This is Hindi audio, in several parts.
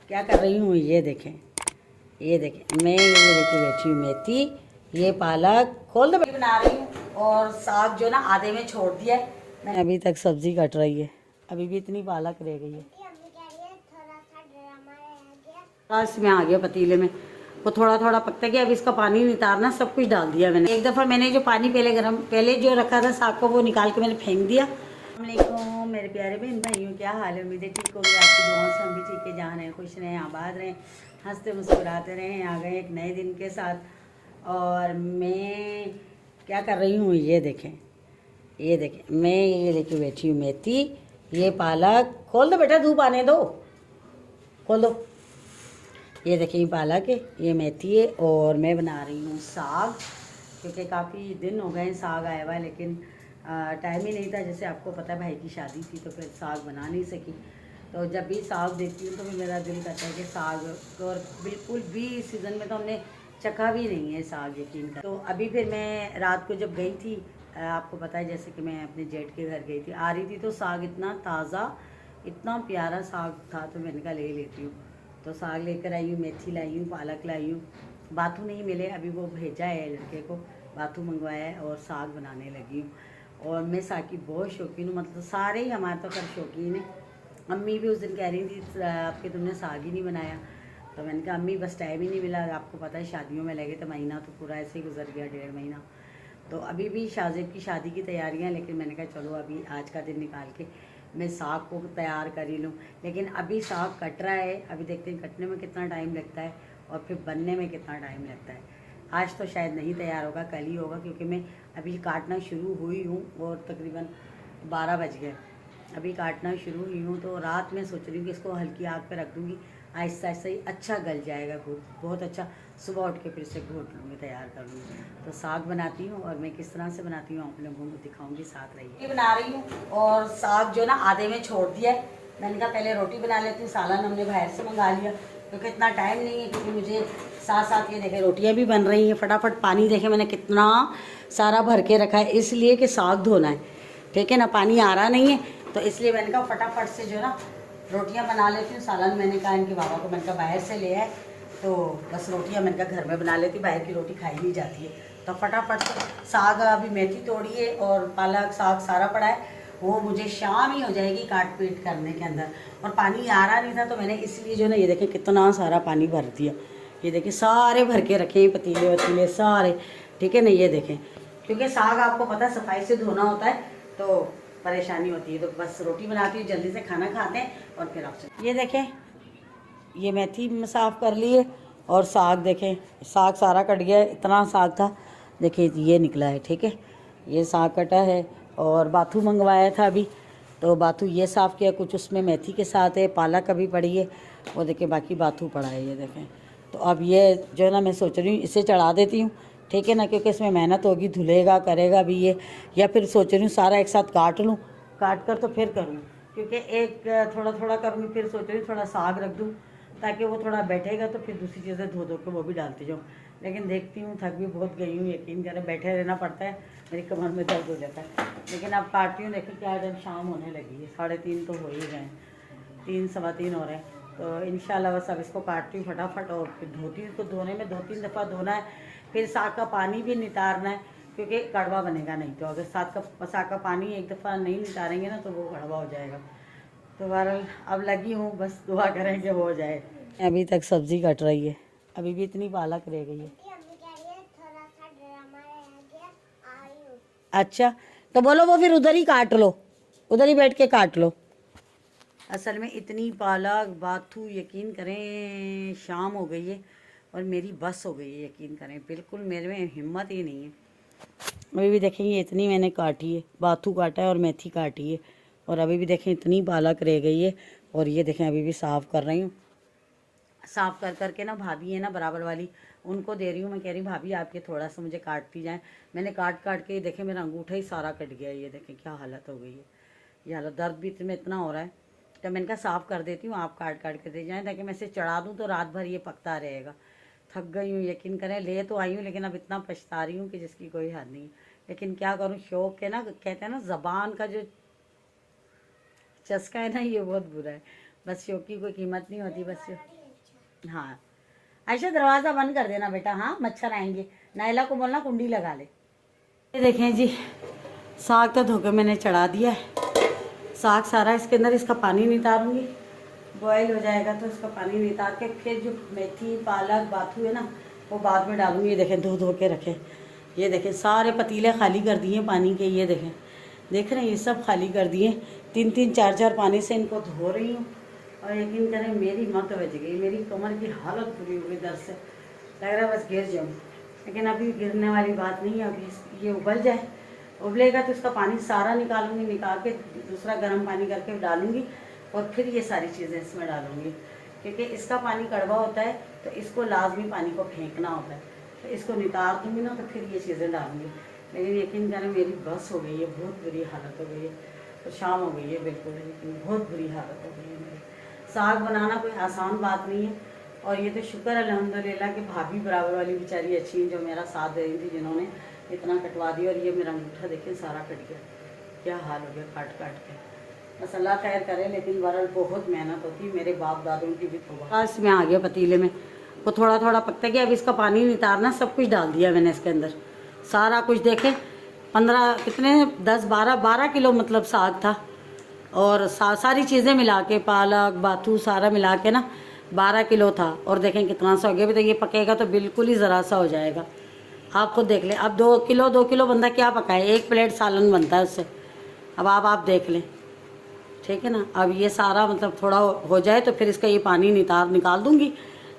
क्या कर रही हूँ ये देखें, ये देखें। मैं ये लेके बैठी हूँ मेथी, ये पालक खोल दो बना रही हूँ। और साग जो ना आधे में छोड़ दिया है मैंने, अभी तक सब्जी कट रही है, अभी भी इतनी पालक रह गई है। इसमें आ गया पतीले में, वो थोड़ा थोड़ा पकता गया। अब इसका पानी नितारना, सब कुछ डाल दिया मैंने। एक दफ़ा मैंने जो पानी पहले जो रखा था साग को, वो निकाल के मैंने फेंक दिया। अस्सलामुअलैकुम मेरे प्यारे बहन भाइयों, क्या हाल है? उम्मीद है ठीक होगी, आपकी दुआओं से हम भी ठीक है, जहाँ रहें खुश रहें, आबाद रहें, हंसते मुस्कुराते रहें। आ गए एक नए दिन के साथ। और मैं क्या कर रही हूँ ये देखें, ये देखें। मैं ये लेके बैठी हूँ मेथी, ये पालक। खोल दो बेटा, धूप आने दो, खोल दो। ये देखिए पालक है, ये मेथी है, और मैं बना रही हूँ साग, क्योंकि काफ़ी दिन हो गए साग आया हुआ है, लेकिन टाइम ही नहीं था। जैसे आपको पता है भाई की शादी थी, तो फिर साग बना नहीं सकी। तो जब भी साग देखती हूँ तो भी मेरा दिल करता है कि साग, और बिल्कुल भी इस सीज़न में तो हमने चखा भी नहीं है साग, यकीन कर। तो अभी फिर मैं रात को जब गई थी, आपको पता है जैसे कि मैं अपने जेठ के घर गई थी, आ रही थी तो साग इतना ताज़ा, इतना प्यारा साग था, तो मैंने कहा ले लेती हूँ। तो साग लेकर आई हूँ, मेथी लाई हूँ, पालक लाई हूँ। बाथू नहीं मिले, अभी वो भेजा है लड़के को, बाथू मंगवाया है, और साग बनाने लगी हूँ। और मैं साग की बहुत शौकीन हूँ, मतलब सारे ही हमारे तो कर शौकीन है। अम्मी भी उस दिन कह रही थी आपके तुमने साग ही नहीं बनाया, तो मैंने कहा अम्मी बस टाइम ही नहीं मिला, आपको पता है शादियों में लगे तो महीना तो पूरा ऐसे ही गुजर गया, 1.5 महीना। तो अभी भी शाहजेब की शादी की तैयारियां, लेकिन मैंने कहा चलो अभी आज का दिन निकाल के मैं साग को तैयार कर ही लूँ। लेकिन अभी साग कट रहा है, अभी देखते हैं कटने में कितना टाइम लगता है और फिर बनने में कितना टाइम लगता है। आज तो शायद नहीं तैयार होगा, कल ही होगा, क्योंकि मैं अभी काटना शुरू हुई हूँ और तकरीबन 12 बज गए, अभी काटना शुरू हुई हूँ। तो रात में सोच रही हूँ कि इसको हल्की आग पर रख दूँगी, आहिस्ता आहिस्ता ही अच्छा गल जाएगा बहुत अच्छा। सुबह उठ के फिर से घोट लूँगी, तैयार कर लूँगी। तो साग बनाती हूँ, और मैं किस तरह से बनाती हूँ आप लोगों को दिखाऊंगी, साथ रहिए। रोटी बना रही हूँ, और साग जो ना आधे में छोड़ दिया है। मैंने कहा पहले रोटी बना लेती हूँ, सालन हमने बाहर से मंगा लिया, क्योंकि इतना टाइम नहीं है, क्योंकि मुझे साथ साथ ये देखें रोटियाँ भी बन रही हैं। फटाफट पानी देखें मैंने कितना सारा भर के रखा है, इसलिए कि साग धोना है, ठीक है ना, पानी आ रहा नहीं है, तो इसलिए मैंने कहा फटाफट से जो ना रोटियां बना लेती हूँ। सालन मैंने कहा इनके बाबा को, मैंने कहा बाहर से ले आए, तो बस रोटियां मैंने कहा घर में बना लेती, बाहर की रोटी खाई नहीं जाती है। तो फटाफट से साग, अभी मेथी तोड़ी है और पालक साग सारा पड़ा है, वो मुझे शाम ही हो जाएगी काट पीट करने के अंदर। और पानी आ रहा नहीं था, तो मैंने इसलिए जो ना ये देखें कितना सारा पानी भर दिया, ये देखें सारे भर के रखे पतीले वतीले सारे, ठीक है ना। ये देखें, क्योंकि साग आपको पता है सफाई से धोना होता है, तो परेशानी होती है। तो बस रोटी बनाती हूँ, जल्दी से खाना खाते हैं, और फिर आपसे ये देखें, ये मेथी साफ़ कर लिए, और साग देखें, साग सारा कट गया है, इतना साग था, देखिए ये निकला है, ठीक है, ये साग कटा है। और बाथू मंगवाया था अभी, तो बाथू ये साफ़ किया, कुछ उसमें मेथी के साथ है, पालक अभी पड़ी है, वो देखें बाकी बाथू पड़ा है, ये देखें। तो अब ये जो है ना, मैं सोच रही हूँ इसे चढ़ा देती हूँ, ठीक है ना, क्योंकि इसमें मेहनत होगी, धुलेगा करेगा भी ये, या फिर सोच रही हूँ सारा एक साथ काट लूँ, काट कर तो फिर करूँ, क्योंकि एक थोड़ा थोड़ा करूँगी, फिर सोच रही हूँ थोड़ा साग रख दूँ ताकि वो थोड़ा बैठेगा, तो फिर दूसरी चीज़ें धो धो के वो भी डालती जाऊँ। लेकिन देखती हूँ थक भी बहुत गई हूँ, यकीन करें बैठे रहना पड़ता है, मेरी कमर में दर्द हो जाता है। लेकिन अब काटती हूँ, देखिए क्या टाइम शाम होने लगी है, 3:30 तो हो ही गए हैं, 3 सवा 3 हो रहे हैं। तो इंशाल्लाह बस अब इसको काटती हूँ फटाफट, और फिर धोती हूँ। इसको धोने में 2-3 दफ़ा धोना है, फिर साग का पानी भी नितारना है, क्योंकि कड़वा बनेगा नहीं। तो अगर साग का पानी एक दफ़ा नहीं नितारेंगे ना, तो वो कड़वा हो जाएगा। तो बहरहाल अब लगी हूँ, बस दुआ करें कि हो जाए। अभी तक सब्ज़ी कट रही है, अभी भी इतनी पालक रह गई है। अच्छा, तो बोलो वो फिर उधर ही काट लो, उधर ही बैठ के काट लो। असल में इतनी पालक बाथू, यकीन करें शाम हो गई है और मेरी बस हो गई है, यकीन करें बिल्कुल मेरे में हिम्मत ही नहीं है। अभी भी देखेंगे इतनी मैंने काटी है, बाथू काटा है और मेथी काटी है, और अभी भी देखें इतनी पालक रह गई है। और ये देखें अभी भी साफ़ कर रही हूँ, साफ़ कर करके ना भाभी है ना बराबर वाली, उनको दे रही हूँ। मैं कह रही हूँ भाभी आपके थोड़ा सा मुझे काटती जाएँ। मैंने काट काट के देखें मेरा अंगूठा ही सारा कट गया है, ये देखें क्या हालत हो गई है, ये हालत, दर्द भी इसमें इतना हो रहा है। तो मैंने कहा साफ़ कर देती हूँ, आप काट काट के दे जाएँ, ताकि मैं इसे चढ़ा दूँ तो रात भर ये पकता रहेगा। थक गई हूँ, यकीन करें, ले तो आई हूँ, लेकिन अब इतना पछता रही हूँ कि जिसकी कोई हद नहीं। लेकिन क्या करूँ, शौक़ है ना, कहते हैं ना ज़बान का जो चस्का है ना, ये बहुत बुरा है। बस शौक़ की कोई कीमत नहीं होती, बस हाँ आयशा दरवाज़ा बंद कर देना बेटा, हाँ मच्छर आएंगे। नायला को बोलना कुंडी लगा ले। ये देखें जी, साग तो धो के मैंने चढ़ा दिया है। साग सारा इसके अंदर, इसका पानी नितारूंगी, बॉयल हो जाएगा तो इसका पानी नितार के फिर जो मेथी पालक बाथू है ना वो बाद में डालूंगी। ये देखें धो के रखे, ये देखें सारे पतीले खाली कर दिए पानी के। ये देखें, देख रहे हैं ये सब खाली कर दिए। 3-3 4-4 पानी से इनको धो रही हूँ। और यकीन करें मेरी मत बच गई, मेरी कमर की हालत बुरी हुई दर्द से, लग रहा है बस गिर जाऊँ। लेकिन अभी गिरने वाली बात नहीं है। अभी ये उबल जाए, उबलेगा तो इसका पानी सारा निकालूंगी, निकाल के दूसरा गर्म पानी करके डालूंगी और फिर ये सारी चीज़ें इसमें डालूंगी। क्योंकि इसका पानी कड़वा होता है तो इसको लाजमी पानी को फेंकना होता है। तो इसको निकाल दूँगी ना तो फिर ये चीज़ें डालूंगी। लेकिन यकीन करें मेरी बस हो गई है, बहुत बुरी हालत हो गई है। तो शाम हो गई है बिल्कुल, लेकिन बहुत बुरी हालत हो गई है मेरी। साग बनाना कोई आसान बात नहीं है। और ये तो शुक्र अल्हम्दुलिल्लाह कि भाभी बराबर वाली बेचारी अच्छी हैं जो मेरा साथ दे रही थी, जिन्होंने इतना कटवा दिया। और ये मेरा अंगूठा देखिए सारा कट गया, क्या हाल हो गया काट के। बस अल्लाह खैर करे, लेकिन बहरहाल बहुत मेहनत होती है। मेरे बाप दादों की भी तौबा। इसमें आ गया पतीले में, वो थोड़ा थोड़ा पकता गया। अब इसका पानी नितारना, सब कुछ डाल दिया मैंने इसके अंदर, सारा कुछ। देखे 15 कितने 10-12 किलो मतलब साग था। और सारी चीज़ें मिला के, पालक बाथू सारा मिला के ना 12 किलो था। और देखें कितना सा हो गया। अभी तो ये पकेगा तो बिल्कुल ही ज़रा सा हो जाएगा। आप खुद देख लें। अब 2 किलो बंदा क्या पकाए, 1 प्लेट सालन बनता है उससे। अब आप देख लें, ठीक है ना। अब ये सारा मतलब थोड़ा हो जाए तो फिर इसका ये पानी निकाल दूँगी,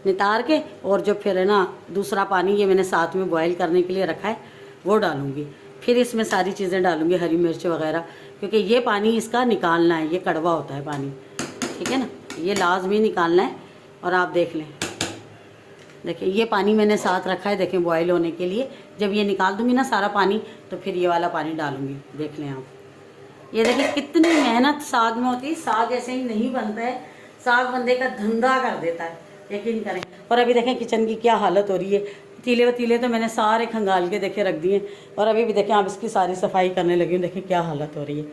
नितार के। और जो फिर है ना दूसरा पानी ये मैंने साथ में बॉयल करने के लिए रखा है वो डालूँगी। फिर इसमें सारी चीज़ें डालूँगी, हरी मिर्च वगैरह, क्योंकि ये पानी इसका निकालना है। ये कड़वा होता है पानी, ठीक है ना, ये लाजमी निकालना है। और आप देख लें, देखिए ये पानी मैंने साथ रखा है, देखें बॉयल होने के लिए। जब ये निकाल दूँगी ना सारा पानी तो फिर ये वाला पानी डालूँगी। देख लें आप, ये देखिए कितनी मेहनत साग में होती है। साग ऐसे ही नहीं बनता है, साग बंदे का धंधा कर देता है, यकीन करें। और अभी देखें किचन की क्या हालत हो रही है। पतीले तो मैंने सारे खंगाल के देखे रख दिए। और अभी भी देखें आप इसकी सारी सफाई करने लगी हूँ। देखें क्या हालत हो रही है।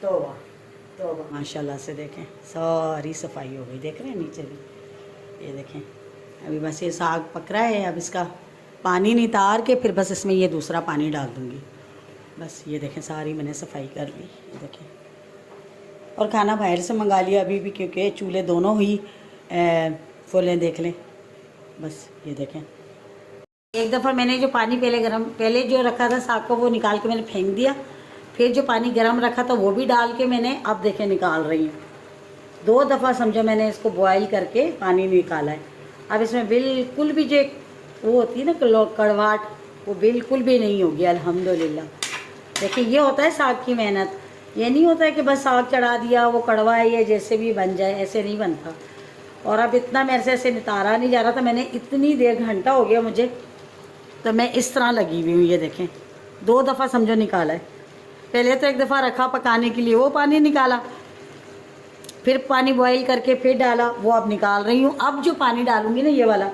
तौबा माशाल्लाह से, देखें सारी सफाई हो गई। देख रहे हैं नीचे भी, ये देखें। अभी बस ये साग पक रहा है। अब इसका पानी नितार के फिर बस इसमें ये दूसरा पानी डाल दूँगी। बस ये देखें सारी मैंने सफाई कर ली, ये देखें। और खाना बाहर से मंगा लिया अभी भी, क्योंकि चूल्हे दोनों ही फुल देख लें। बस ये देखें, एक दफ़ा मैंने जो पानी पहले जो रखा था साग को वो निकाल के मैंने फेंक दिया। फिर जो पानी गर्म रखा था वो भी डाल के मैंने अब देखें निकाल रही हूँ। 2 दफ़ा समझो मैंने इसको बॉयल करके पानी निकाला है। अब इसमें बिल्कुल भी जो वो होती है ना कड़वाहट, वो बिल्कुल भी नहीं होगी अल्हम्दुलिल्लाह। देखिए ये होता है साग की मेहनत। ये नहीं होता है कि बस साग चढ़ा दिया वो कड़वा है, ये जैसे भी बन जाए, ऐसे नहीं बनता। और अब इतना मेरे से ऐसे नितारा नहीं जा रहा था। मैंने इतनी देर, घंटा हो गया मुझे, तो मैं इस तरह लगी हुई हूँ। ये देखें 2 दफ़ा समझो निकाला है। पहले तो 1 दफ़ा रखा पकाने के लिए, वो पानी निकाला, फिर पानी बॉईल करके फिर डाला, वो अब निकाल रही हूँ। अब जो पानी डालूँगी ना ये वाला,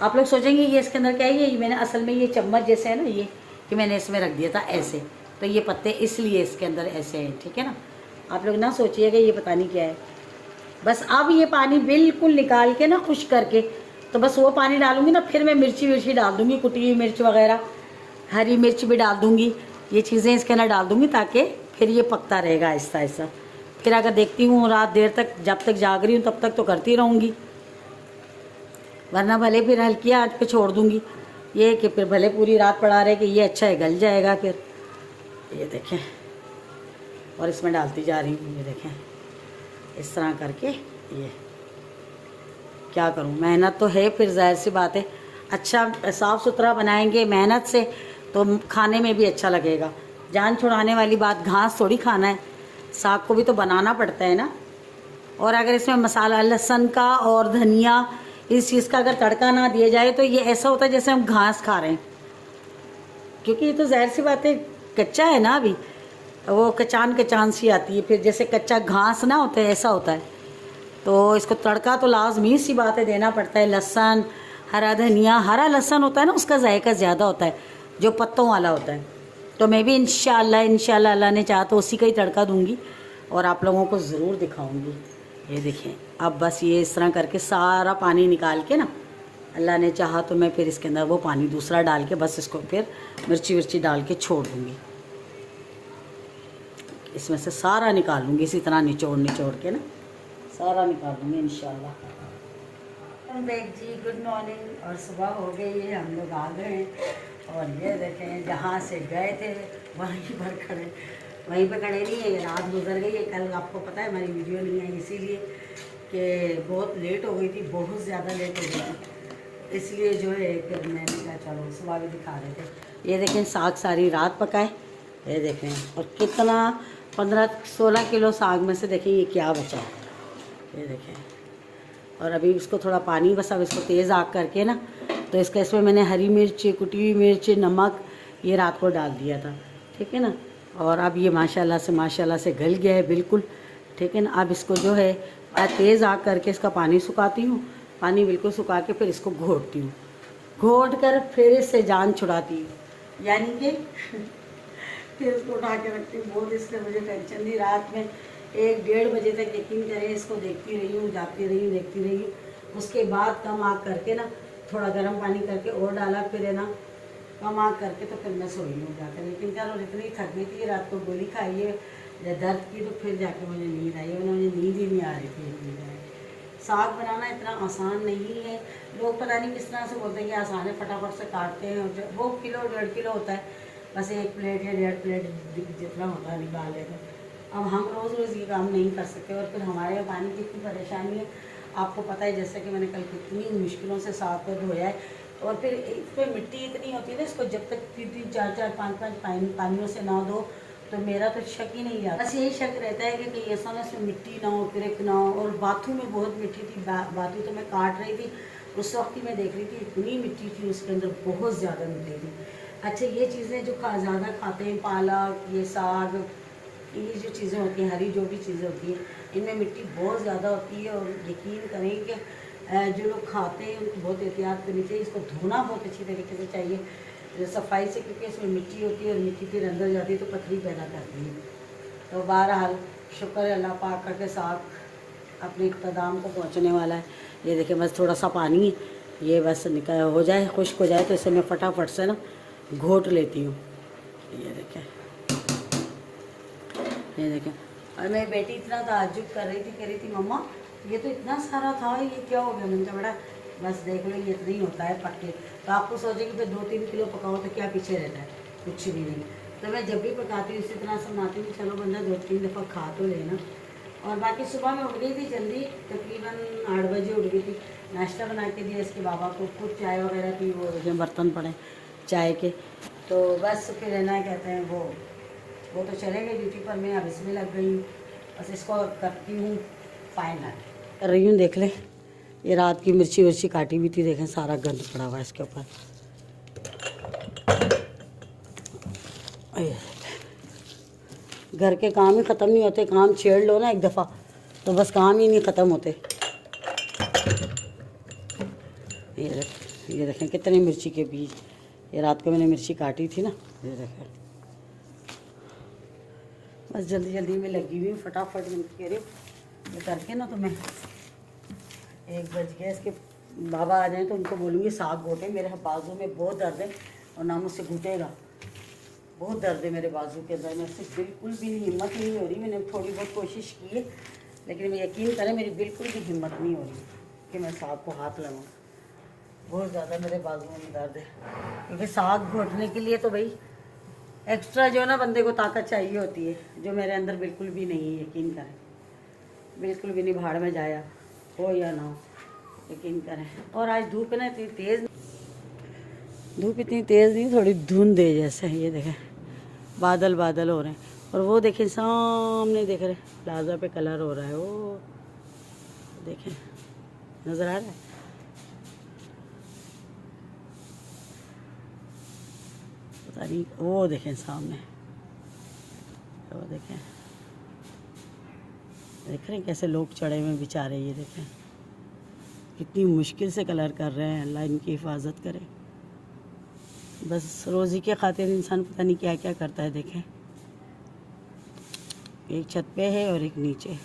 आप लोग सोचेंगे ये इसके अंदर क्या है। ये मैंने असल में ये चम्मच जैसे है ना, ये कि मैंने इसमें रख दिया था ऐसे, तो ये पत्ते इसलिए इसके अंदर ऐसे हैं, ठीक है ना। आप लोग ना सोचिएगा ये पता नहीं क्या है। बस अब ये पानी बिल्कुल निकाल के ना खुश करके, तो बस वो पानी डालूंगी ना। फिर मैं मिर्ची डाल दूँगी, कुटी हुई मिर्च वगैरह, हरी मिर्च भी डाल दूँगी। ये चीज़ें इसके अंदर डाल दूँगी ताकि फिर ये पकता रहेगा आहिस्ता आहिस्ता। फिर अगर देखती हूँ रात देर तक, जब तक जाग रही हूँ तब तक तो करती रहूँगी, वरना भले फिर हल्की आंच पे छोड़ दूँगी। ये कि फिर भले पूरी रात पड़ा रहे कि ये अच्छा है गल जाएगा। फिर ये देखें, और इसमें डालती जा रही हूँ। ये देखें इस तरह करके। ये क्या करूँ, मेहनत तो है, फिर जाहिर सी बात है अच्छा साफ़ सुथरा बनाएंगे मेहनत से तो खाने में भी अच्छा लगेगा। जान छुड़ाने वाली बात, घास थोड़ी खाना है, साग को भी तो बनाना पड़ता है ना। और अगर इसमें मसाला लहसुन का और धनिया इस चीज़ का अगर तड़का ना दिया जाए तो ये ऐसा होता है जैसे हम घास खा रहे हैं, क्योंकि ये तो जाहिर सी बात है कच्चा है ना, अभी वो कचान सी आती है। फिर जैसे कच्चा घास ना होता है ऐसा होता है। तो इसको तड़का तो लाजमी सी बात है देना पड़ता है। लहसुन, हरा धनिया, हरा लहसुन होता है ना, उसका जायका ज़्यादा होता है जो पत्तों वाला होता है। तो मैं भी इंशाल्लाह अल्लाह ने चाहा तो उसी का ही तड़का दूंगी और आप लोगों को ज़रूर दिखाऊंगी। ये देखें अब बस ये इस तरह करके सारा पानी निकाल के ना, अल्लाह ने चाहा तो मैं फिर इसके अंदर वो पानी दूसरा डाल के बस इसको फिर मिर्ची विर्ची डाल के छोड़ दूँगी। इसमें से सारा निकाल लूँगी, इसी तरह निचोड़ निचोड़ के ना सारा निकाल लूँगी इंशाल्लाह। बैक जी, गुड मॉर्निंग। और सुबह हो गई है, हम लोग आ गए हैं और ये देखें जहाँ से गए थे वहीं पर खड़े, वहीं पे खड़े नहीं है। रात गुजर गई है, कल आपको पता है हमारी वीडियो नहीं आई इसीलिए कि बहुत लेट हो गई थी, बहुत ज़्यादा लेट हो गई थी, इसलिए जो है फिर मैंने कहा चलो सुबह भी दिखा रहे थे। ये देखें साग सारी रात पकाए, ये देखें, और कितना 15-16 किलो साग में से देखें ये क्या बचा है, ये देखें। और अभी इसको थोड़ा पानी, बस अब इसको तेज़ आग करके ना, तो इसमें मैंने हरी मिर्च, कुटी हुई मिर्च, नमक ये रात को डाल दिया था, ठीक है ना। और अब ये माशाल्लाह से गल गया है बिल्कुल, ठीक है ना। अब इसको जो है तेज़ आग करके इसका पानी सुखाती हूँ, पानी बिल्कुल सुखा के फिर इसको घोटती हूँ, घोट कर फिर इससे जान छुड़ाती हूँ, यानी कि फिर इसको उठा के रखती हूँ। बहुत इससे मुझे टेंशन थी, रात में 1-1:30 बजे तक यकीन करें इसको देखती रही हूँ, जाती रही हूँ, देखती रही हूँ। उसके बाद कम आग करके ना थोड़ा गर्म पानी करके और डाला, फिर है ना कम आग करके तो फिर मैं सोई हूँ जाकर। लेकिन क्या और इतनी थक गई थी, रात को गोली खाई है दर्द की, तो फिर जाके मुझे नींद आई है, मुझे नींद ही नहीं आ रही थी। नींद आई। साग बनाना इतना आसान नहीं है, लोग पता नहीं किस तरह से बोलते हैं कि आसान है, फटाफट से काटते हैं, वो किलो 1.5 किलो होता है, बस 1 प्लेट या 1.5 प्लेट जितना होता है निकाल लेते हैं। अब हम रोज़ रोज़ ये काम नहीं कर सकते, और फिर हमारे यहाँ पानी की इतनी परेशानी है, आपको पता है, जैसे कि मैंने कल कितनी मुश्किलों से साग को धोया है, और फिर इस पर मिट्टी इतनी होती है ना, इसको जब तक 3-3, 4-4, 5-5 पानियों से ना धो तो मेरा तो शक ही नहीं आता। बस यही शक रहता है कि कहीं ऐसा ना इसमें मिट्टी ना हो, क्रिक ना हो। और बाथू में बहुत मिट्टी थी, बाथू तो मैं काट रही थी उस वक्त ही मैं देख रही थी, इतनी मिट्टी थी उसके अंदर, बहुत ज़्यादा मिट्टी थी। अच्छा, ये चीज़ें जो ज़्यादा खाते हैं, पालक, ये साग, ये जो चीज़ें होती हैं, हरी जो भी चीज़ें होती हैं, इनमें मिट्टी बहुत ज़्यादा होती है। और यकीन करें कि जो लोग खाते हैं उनको बहुत एहतियात करनी चाहिए, इसको धोना बहुत अच्छी तरीके से चाहिए सफाई से, क्योंकि इसमें मिट्टी होती है और मिट्टी फिर अंदर जाती है तो पथरी पैदा करती है। तो बहरहाल शुक्र है अल्लाह पाक का के साथ अपने इक़्तिदाम को पहुँचने वाला है। ये देखिए बस थोड़ा सा पानी ये बस निकल हो जाए, खुश्क हो जाए, तो इसे मैं फटाफट से ना घोट लेती हूँ। ये देखें, ये देखें। और मेरी बेटी इतना ताज्जुब कर रही थी, कह रही थी मम्मा ये तो इतना सारा था, ये क्या हो गया? मैंने कहा बेटा बस देख लो, ये इतना ही होता है पक्के। तो आपको सोचे कि फिर 2-3 किलो पकाओ तो क्या पीछे रहता है, कुछ भी नहीं। तो मैं जब भी पकाती हूँ इसी तरह से बनाती हूँ, चलो बंदा 2-3 दफ़ा खा तो लेना। और बाकी सुबह में उठ गई थी जल्दी, तकरीबन 8 बजे उठ गई थी, नाश्ता बना के दिया इसके बाबा को, खुद चाय वगैरह पी, वो बर्तन पड़े चाय के। तो बस फिर है ना कहते हैं वो तो चले गए ड्यूटी पर, मैं अब इसमें लग गई हूँ। बस इसको करती हूँ फाइनल कर रही हूँ। देख ले, ये रात की मिर्ची विर्ची काटी हुई थी, देखें सारा गंद पड़ा हुआ है इसके ऊपर। घर के काम ही ख़त्म नहीं होते, काम छेड़ लो ना एक दफ़ा तो बस काम ही नहीं ख़त्म होते। ये देखें कितने मिर्ची के बीज, ये रात को मैंने मिर्ची काटी थी ना, ये देखें। बस जल्दी जल्दी में लगी हुई, फटाफट मैं कह रही हूँ ये करके ना, तो मैं 1 बज गया, इसके बाबा आ जाए तो उनको बोलूँगी साग घोटे। मेरे बाजू में बहुत दर्द है और ना मुझसे घुटेगा, बहुत दर्द है मेरे बाजू के अंदर, मेरे से बिल्कुल भी हिम्मत नहीं हो रही। मैंने थोड़ी बहुत कोशिश की है, लेकिन मैं यकीन करें मेरी बिल्कुल भी हिम्मत नहीं हो रही कि मैं साग को हाथ लगाऊँ। बहुत ज़्यादा मेरे बाजू में दर्द है, क्योंकि साग घोटने के लिए तो भाई एक्स्ट्रा जो है ना बंदे को ताकत चाहिए होती है, जो मेरे अंदर बिल्कुल भी नहीं है। यकीन करें बिल्कुल भी नहीं, भाड़ में जाया हो या ना हो, यकीन करें। और आज धूप है ना इतनी तेज़, धूप इतनी तेज़ नहीं, थोड़ी धुंध है जैसे। ये देखें बादल बादल हो रहे हैं, और वो देखें सामने देख रहे प्लाजा पे कलर हो रहा है, वो देखें नज़र आ रहा है। पता नहीं, वो देखें सामने, वो देखें, देख रहे हैं कैसे लोग चढ़े हुए बेचारे। ये देखें कितनी मुश्किल से कलर कर रहे हैं, अल्लाह इनकी हिफाजत करे। बस रोज़ी के खातिर इंसान पता नहीं क्या क्या करता है। देखें एक छत पे है और एक नीचे,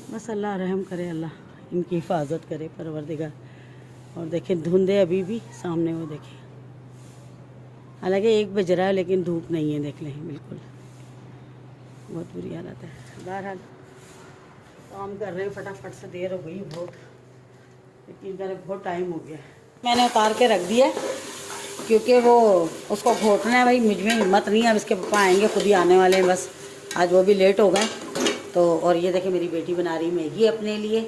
बस अल्लाह रहम करे, अल्लाह इनकी हिफाजत करे परवरदिगार। और देखें धुंध है अभी भी सामने, वो देखें, हालांकि 1 बज रहा है लेकिन धूप नहीं है, देख लें बिल्कुल बहुत बुरी हालत है। बहरहाल काम कर रहे हैं फटाफट से, देर हो गई बहुत, लेकिन करे बहुत टाइम हो गया। मैंने उतार के रख दिया क्योंकि वो उसको घोटना है भाई, मुझ में हिम्मत नहीं है। अब इसके पापा आएंगे, खुद ही आने वाले हैं, बस आज वो भी लेट हो गए तो। और ये देखें मेरी बेटी बना रही मैगी अपने लिए,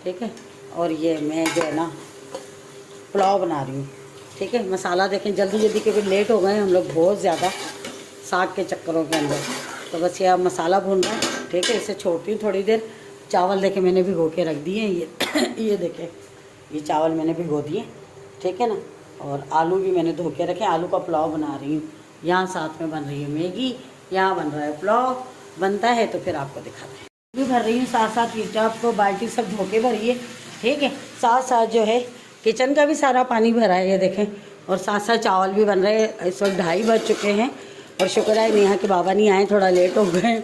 ठीक है। और ये मैं जो है ना पुलाव बना रही हूँ, ठीक है। मसाला देखें जल्दी जल्दी, क्योंकि लेट हो गए हम लोग बहुत ज़्यादा साग के चक्करों के अंदर। तो बस ये अब मसाला भून रहा है, ठीक है। इसे छोड़ती हूँ थोड़ी देर। चावल देखें मैंने भिगो के रख दिए ये ये देखें, ये चावल मैंने भिगो दिए, ठीक है ना। और आलू भी मैंने धो के रखे, आलू का पुलाव बना रही हूँ। यहाँ साथ में बन रही है मैगी, यहाँ बन रहा है पुलाव। बनता है तो फिर आपको दिखाते हैं। भी भर रही हूँ साथ साथ, ये आपको बाल्टी सब धो के भरी है, ठीक है। साथ साथ जो है किचन का भी सारा पानी भरा है, ये देखें। और साथ साथ चावल भी बन रहे हैं। इस वक्त 2:30 बज चुके हैं और शुक्र है नेहा के बाबा नहीं आए, थोड़ा लेट हो गए,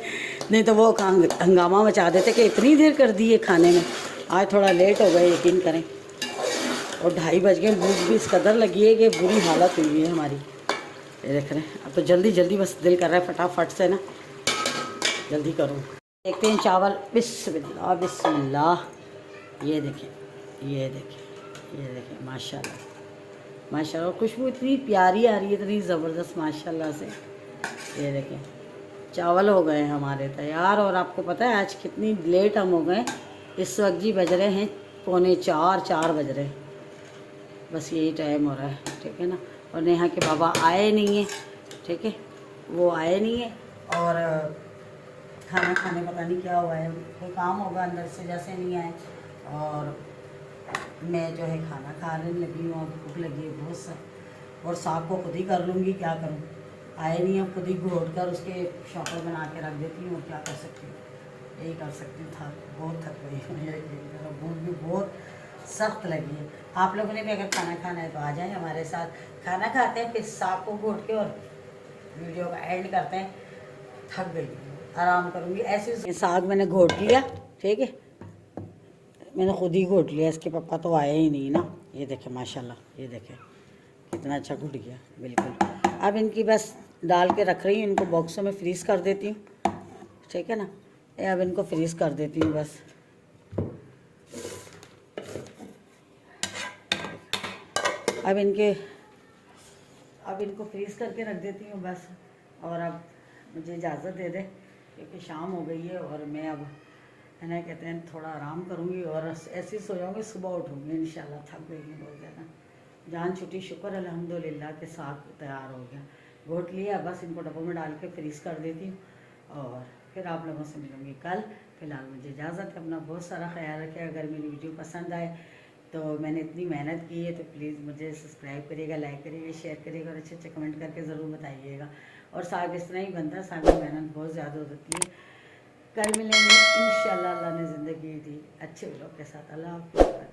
नहीं तो वो हंगामा मचा देते कि इतनी देर कर दी है खाने में। आज थोड़ा लेट हो गए, यकीन करें। और 2:30 बज गए, भूख भी इस कदर लगी है कि बुरी हालत हुई है हमारी। ये देख रहे हैं, अब तो जल्दी जल्दी बस दिल कर रहा है फटाफट से ना जल्दी करूँ। देखते हैं चावल, बिस्मिल्लाह बिस्मिल्लाह। ये देखें, ये देखें, ये देखें, माशाल्लाह माशाल्लाह, खुशबू इतनी प्यारी आ रही है, इतनी ज़बरदस्त माशाल्लाह से। ये देखें चावल हो गए हमारे तैयार। और आपको पता है आज कितनी लेट हम हो गए, इस वक्त जी बज रहे हैं 3:45-4 बज रहे हैं, बस यही टाइम हो रहा है, ठीक है ना। और नेहा के बाबा आए नहीं हैं, ठीक है, वो आए नहीं है। और खाना खाने पता नहीं क्या हुआ है, कोई काम होगा अंदर से, जैसे नहीं आए। और मैं जो है खाना खाने लगी हूँ, और भूख लगी है बहुत सा। और साग को खुद ही कर लूँगी, क्या करूँ, आए नहीं है, खुद ही घोट कर उसके शॉपर बना के रख देती हूँ। और क्या कर सकती हूँ, यही कर सकती हूँ। बहुत थक गई हूँ, भूख भी बहुत सख्त लगी है। आप लोगों ने भी अगर खाना खाना है तो आ जाएं हमारे साथ, खाना खाते हैं, फिर साग को घोट के और वीडियो का एंड करते हैं। थक गई, आराम करूँगी। ऐसे साग मैंने घोट लिया, ठीक है, मैंने खुद ही घोट लिया, इसके पापा तो आए ही नहीं ना। ये देखें माशाल्लाह, ये देखें कितना अच्छा घुट गया बिल्कुल। अब इनकी बस डाल के रख रही हूँ, इनको बॉक्सों में फ्रीज़ कर देती हूँ, ठीक है ना। अब इनको फ्रीज़ कर देती हूँ बस। अब इनको फ्रीज़ करके रख देती हूँ बस। और अब मुझे इजाज़त दे दे क्योंकि शाम हो गई है और मैं अब है ना कहते हैं थोड़ा आराम करूँगी और ऐसे ही सो जाऊँगी, सुबह उठूँगी इंशाल्लाह। थक गई हूँ बहुत ज़्यादा, जान छुट्टी, शुक्र अल्हम्दुलिल्लाह के साथ तैयार हो गया, घोट लिया। बस इनको डब्बों में डाल के फ्रीज़ कर देती हूँ और फिर आप लोगों से मिलूँगी कल। फ़िलहाल मुझे इजाज़त है, अपना बहुत सारा ख्याल रखें। अगर मेरी वीडियो पसंद आए तो मैंने इतनी मेहनत की है तो प्लीज़ मुझे सब्सक्राइब करिएगा, लाइक करिएगा, शेयर करिएगा और अच्छे अच्छे कमेंट करके ज़रूर बताइएगा। और साग इस तरह ही बनता है, साग में मेहनत बहुत ज़्यादा होती है। कल मिलेंगे इंशाल्लाह, अल्लाह ने ज़िंदगी दी अच्छे व्लॉग के साथ। अल्लाह हाफ़िज़।